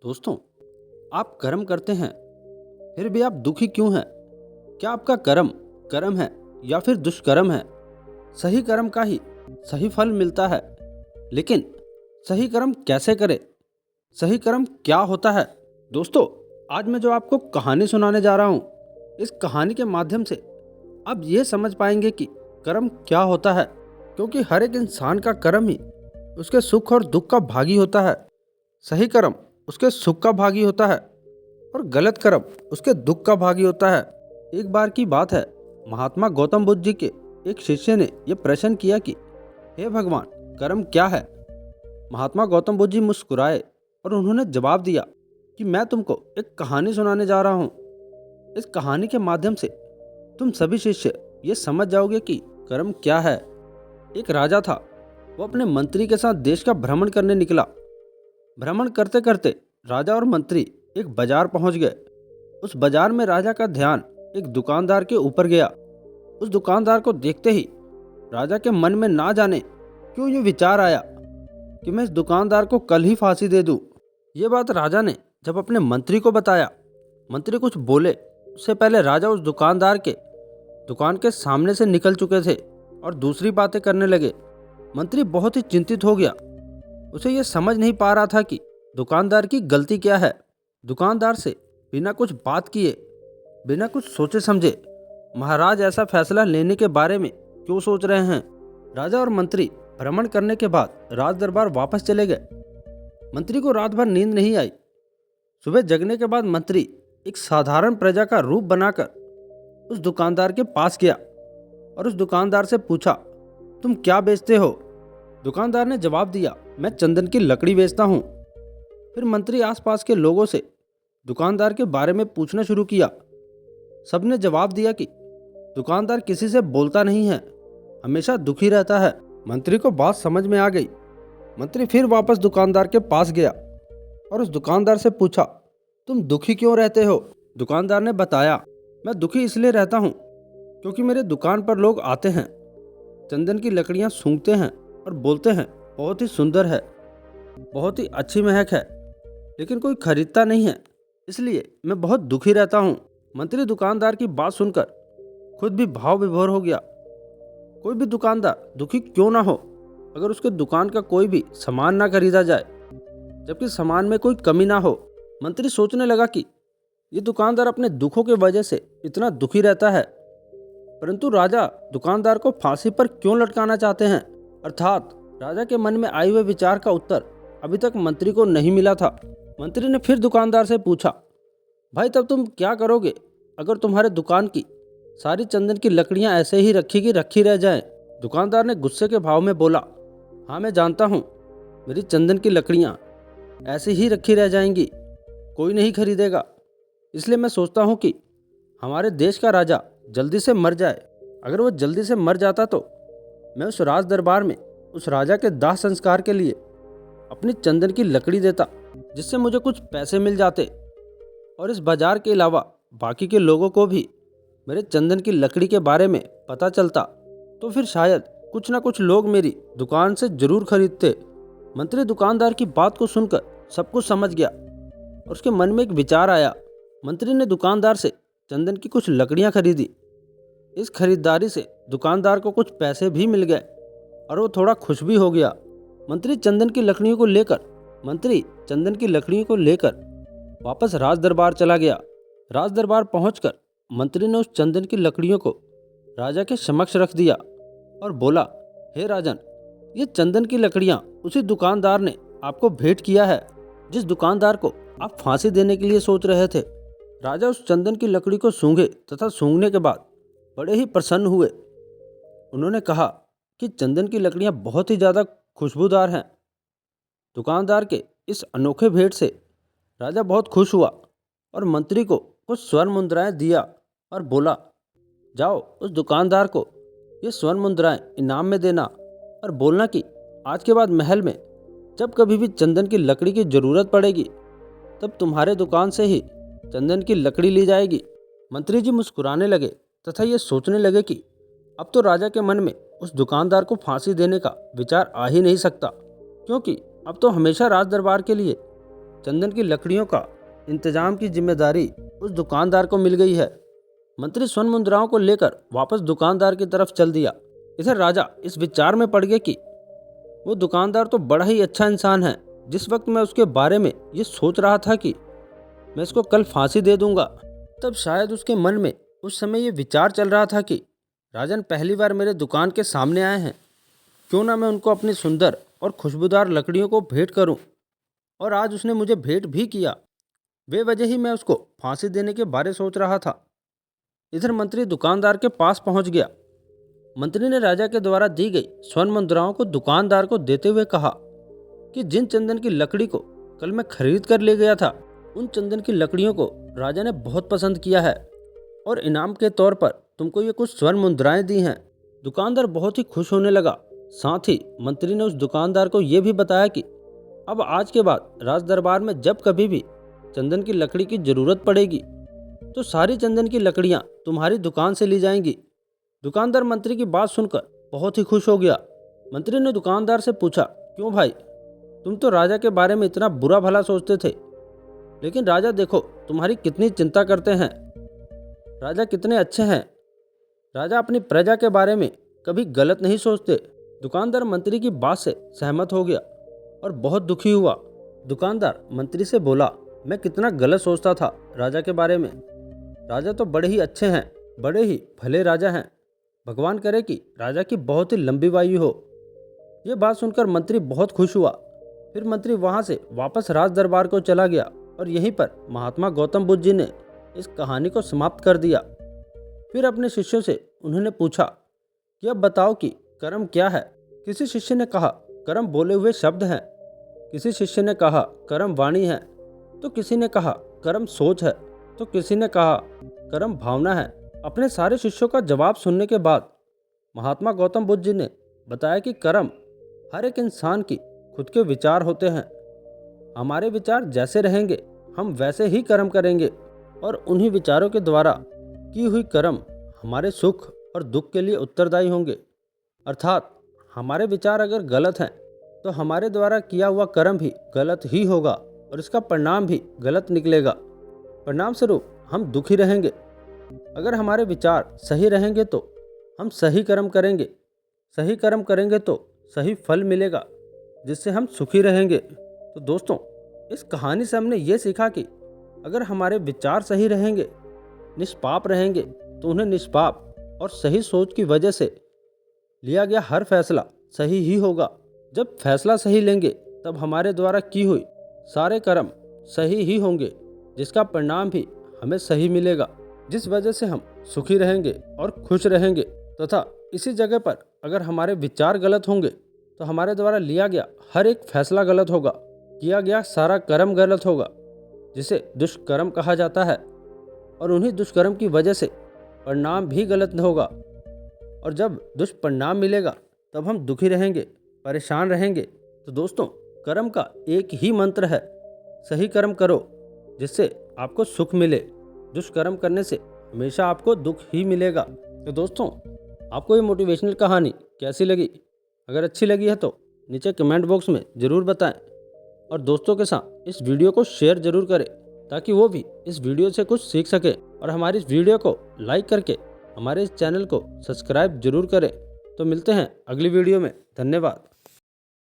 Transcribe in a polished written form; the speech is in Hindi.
दोस्तों, आप कर्म करते हैं फिर भी आप दुखी क्यों हैं? क्या आपका कर्म कर्म है या फिर दुष्कर्म है? सही कर्म का ही सही फल मिलता है, लेकिन सही कर्म कैसे करें? सही कर्म क्या होता है? दोस्तों, आज मैं जो आपको कहानी सुनाने जा रहा हूँ, इस कहानी के माध्यम से आप ये समझ पाएंगे कि कर्म क्या होता है, क्योंकि हर एक इंसान का कर्म ही उसके सुख और दुख का भागी होता है। सही कर्म उसके सुख का भागी होता है और गलत कर्म उसके दुख का भागी होता है। एक बार की बात है, महात्मा गौतम बुद्ध जी के एक शिष्य ने यह प्रश्न किया कि हे भगवान, कर्म क्या है? महात्मा गौतम बुद्ध जी मुस्कुराए और उन्होंने जवाब दिया कि मैं तुमको एक कहानी सुनाने जा रहा हूँ। इस कहानी के माध्यम से तुम सभी शिष्य ये समझ जाओगे कि कर्म क्या है। एक राजा था, वो अपने मंत्री के साथ देश का भ्रमण करने निकला। भ्रमण करते करते राजा और मंत्री एक बाजार पहुंच गए। उस बाजार में राजा का ध्यान एक दुकानदार के ऊपर गया। उस दुकानदार को देखते ही राजा के मन में ना जाने क्यों ये विचार आया कि मैं इस दुकानदार को कल ही फांसी दे दूं। ये बात राजा ने जब अपने मंत्री को बताया, मंत्री कुछ बोले उससे पहले राजा उस दुकानदार के दुकान के सामने से निकल चुके थे और दूसरी बातें करने लगे। मंत्री बहुत ही चिंतित हो गया। उसे यह समझ नहीं पा रहा था कि दुकानदार की गलती क्या है। दुकानदार से बिना कुछ बात किए, बिना कुछ सोचे समझे महाराज ऐसा फैसला लेने के बारे में क्यों सोच रहे हैं? राजा और मंत्री भ्रमण करने के बाद राज दरबार वापस चले गए। मंत्री को रात भर नींद नहीं आई। सुबह जगने के बाद मंत्री एक साधारण प्रजा का रूप बनाकर उस दुकानदार के पास गया और उस दुकानदार से पूछा, तुम क्या बेचते हो? दुकानदार ने जवाब दिया, मैं चंदन की लकड़ी बेचता हूँ। फिर मंत्री आसपास के लोगों से दुकानदार के बारे में पूछना शुरू किया। सबने जवाब दिया कि दुकानदार किसी से बोलता नहीं है, हमेशा दुखी रहता है। मंत्री को बात समझ में आ गई। मंत्री फिर वापस दुकानदार के पास गया और उस दुकानदार से पूछा, तुम दुखी क्यों रहते हो? दुकानदार ने बताया, मैं दुखी इसलिए रहता हूँ क्योंकि मेरे दुकान पर लोग आते हैं, चंदन की लकड़ियाँ सूंघते हैं और बोलते हैं बहुत ही सुंदर है, बहुत ही अच्छी महक है, लेकिन कोई खरीदता नहीं है, इसलिए मैं बहुत दुखी रहता हूँ। मंत्री दुकानदार की बात सुनकर खुद भी भाव विभोर हो गया। कोई भी दुकानदार दुखी क्यों ना हो अगर उसके दुकान का कोई भी सामान ना खरीदा जाए, जबकि सामान में कोई कमी ना हो। मंत्री सोचने लगा कि ये दुकानदार अपने दुखों की वजह से इतना दुखी रहता है, परंतु राजा दुकानदार को फांसी पर क्यों लटकाना चाहते हैं? अर्थात राजा के मन में आए हुए विचार का उत्तर अभी तक मंत्री को नहीं मिला था। मंत्री ने फिर दुकानदार से पूछा, भाई तब तुम क्या करोगे अगर तुम्हारे दुकान की सारी चंदन की लकड़ियां ऐसे ही रखी की रखी रह जाएं? दुकानदार ने गुस्से के भाव में बोला, हाँ मैं जानता हूँ, मेरी चंदन की लकड़ियां ऐसे ही रखी रह जाएंगी, कोई नहीं खरीदेगा। इसलिए मैं सोचता हूँ कि हमारे देश का राजा जल्दी से मर जाए। अगर वो जल्दी से मर जाता तो मैं उस राज दरबार में उस राजा के दाह संस्कार के लिए अपनी चंदन की लकड़ी देता, जिससे मुझे कुछ पैसे मिल जाते और इस बाजार के अलावा बाकी के लोगों को भी मेरे चंदन की लकड़ी के बारे में पता चलता, तो फिर शायद कुछ ना कुछ लोग मेरी दुकान से जरूर खरीदते। मंत्री दुकानदार की बात को सुनकर सब कुछ समझ गया और उसके मन में एक विचार आया। मंत्री ने दुकानदार से चंदन की कुछ लकड़ियां खरीदी। इस खरीदारी से दुकानदार को कुछ पैसे भी मिल गए और वो थोड़ा खुश भी हो गया। मंत्री चंदन की लकड़ियों को लेकर वापस राज दरबार चला गया। राज दरबार पहुंचकर मंत्री ने उस चंदन की लकड़ियों को राजा के समक्ष रख दिया और बोला, हे राजन, ये चंदन की लकड़ियां उसी दुकानदार ने आपको भेंट किया है जिस दुकानदार को आप फांसी देने के लिए सोच रहे थे। राजा उस चंदन की लकड़ी को सूंघे तथा सूंघने के बाद बड़े ही प्रसन्न हुए। उन्होंने कहा कि चंदन की लकड़ियां बहुत ही ज़्यादा खुशबूदार हैं। दुकानदार के इस अनोखे भेंट से राजा बहुत खुश हुआ और मंत्री को कुछ स्वर्ण मुद्राएं दिया और बोला, जाओ उस दुकानदार को ये स्वर्ण मुद्राएं इनाम में देना और बोलना कि आज के बाद महल में जब कभी भी चंदन की लकड़ी की ज़रूरत पड़ेगी तब तुम्हारे दुकान से ही चंदन की लकड़ी ली जाएगी। मंत्री जी मुस्कुराने लगे तथा ये सोचने लगे कि अब तो राजा के मन में उस दुकानदार को फांसी देने का विचार आ ही नहीं सकता, क्योंकि अब तो हमेशा राज दरबार के लिए चंदन की लकड़ियों का इंतजाम की जिम्मेदारी उस दुकानदार को मिल गई है। मंत्री स्वर्ण मुद्राओं को लेकर वापस दुकानदार की तरफ चल दिया। इधर राजा इस विचार में पड़ गया कि वो दुकानदार तो बड़ा ही अच्छा इंसान है। जिस वक्त मैं उसके बारे में ये सोच रहा था कि मैं इसको कल फांसी दे दूंगा, तब शायद उसके मन में उस समय ये विचार चल रहा था कि राजन पहली बार मेरे दुकान के सामने आए हैं, क्यों ना मैं उनको अपनी सुंदर और खुशबूदार लकड़ियों को भेंट करूं। और आज उसने मुझे भेंट भी किया। वे वजह ही मैं उसको फांसी देने के बारे सोच रहा था। इधर मंत्री दुकानदार के पास पहुंच गया। मंत्री ने राजा के द्वारा दी गई स्वर्ण मुद्राओं को दुकानदार को देते हुए कहा कि जिन चंदन की लकड़ी को कल मैं खरीद कर ले गया था, उन चंदन की लकड़ियों को राजा ने बहुत पसंद किया है और इनाम के तौर पर तुमको ये कुछ स्वर्ण मुद्राएं दी हैं। दुकानदार बहुत ही खुश होने लगा। साथ ही मंत्री ने उस दुकानदार को ये भी बताया कि अब आज के बाद राज दरबार में जब कभी भी चंदन की लकड़ी की जरूरत पड़ेगी तो सारी चंदन की लकड़ियां तुम्हारी दुकान से ली जाएंगी। दुकानदार मंत्री की बात सुनकर बहुत ही खुश हो गया। मंत्री ने दुकानदार से पूछा, क्यों भाई, तुम तो राजा के बारे में इतना बुरा भला सोचते थे, लेकिन राजा देखो तुम्हारी कितनी चिंता करते हैं। राजा कितने अच्छे हैं। राजा अपनी प्रजा के बारे में कभी गलत नहीं सोचते। दुकानदार मंत्री की बात से सहमत हो गया और बहुत दुखी हुआ। दुकानदार मंत्री से बोला, मैं कितना गलत सोचता था राजा के बारे में। राजा तो बड़े ही अच्छे हैं, बड़े ही भले राजा हैं। भगवान करे कि राजा की बहुत ही लंबी आयु हो। ये बात सुनकर मंत्री बहुत खुश हुआ। फिर मंत्री वहाँ से वापस राज दरबार को चला गया और यहीं पर महात्मा गौतम बुद्ध जी ने इस कहानी को समाप्त कर दिया। फिर अपने शिष्यों से उन्होंने पूछा कि अब बताओ कि कर्म क्या है। किसी शिष्य ने कहा, कर्म बोले हुए शब्द हैं। किसी शिष्य ने कहा, कर्म वाणी है। तो किसी ने कहा, कर्म सोच है। तो किसी ने कहा, कर्म भावना है। अपने सारे शिष्यों का जवाब सुनने के बाद महात्मा गौतम बुद्ध जी ने बताया कि कर्म हर एक इंसान की खुद के विचार होते हैं। हमारे विचार जैसे रहेंगे हम वैसे ही कर्म करेंगे और उन्हीं विचारों के द्वारा की हुई कर्म हमारे सुख और दुख के लिए उत्तरदायी होंगे। अर्थात हमारे विचार अगर गलत हैं तो हमारे द्वारा किया हुआ कर्म भी गलत ही होगा और इसका परिणाम भी गलत निकलेगा। परिणाम स्वरूप हम दुखी रहेंगे। अगर हमारे विचार सही रहेंगे तो हम सही कर्म करेंगे। सही कर्म करेंगे तो सही फल मिलेगा, जिससे हम सुखी रहेंगे। तो दोस्तों, इस कहानी से हमने ये सीखा कि अगर हमारे विचार सही रहेंगे, निष्पाप रहेंगे, तो उन्हें निष्पाप और सही सोच की वजह से लिया गया हर फैसला सही ही होगा। जब फैसला सही लेंगे तब हमारे द्वारा की हुई सारे कर्म सही ही होंगे, जिसका परिणाम भी हमें सही मिलेगा, जिस वजह से हम सुखी रहेंगे और खुश रहेंगे। तथा इसी जगह पर अगर हमारे विचार गलत होंगे तो हमारे द्वारा लिया गया हर एक फैसला गलत होगा, किया गया सारा कर्म गलत होगा, जिसे दुष्कर्म कहा जाता है। और उन्हीं दुष्कर्म की वजह से परिणाम भी गलत होगा। और जब दुष्परिणाम मिलेगा तब हम दुखी रहेंगे, परेशान रहेंगे। तो दोस्तों, कर्म का एक ही मंत्र है, सही कर्म करो जिससे आपको सुख मिले। दुष्कर्म करने से हमेशा आपको दुख ही मिलेगा। तो दोस्तों, आपको ये मोटिवेशनल कहानी कैसी लगी? अगर अच्छी लगी है तो नीचे कमेंट बॉक्स में ज़रूर बताएं और दोस्तों के साथ इस वीडियो को शेयर ज़रूर करें ताकि वो भी इस वीडियो से कुछ सीख सके। और हमारी इस वीडियो को लाइक करके हमारे इस चैनल को सब्सक्राइब जरूर करें। तो मिलते हैं अगली वीडियो में। धन्यवाद।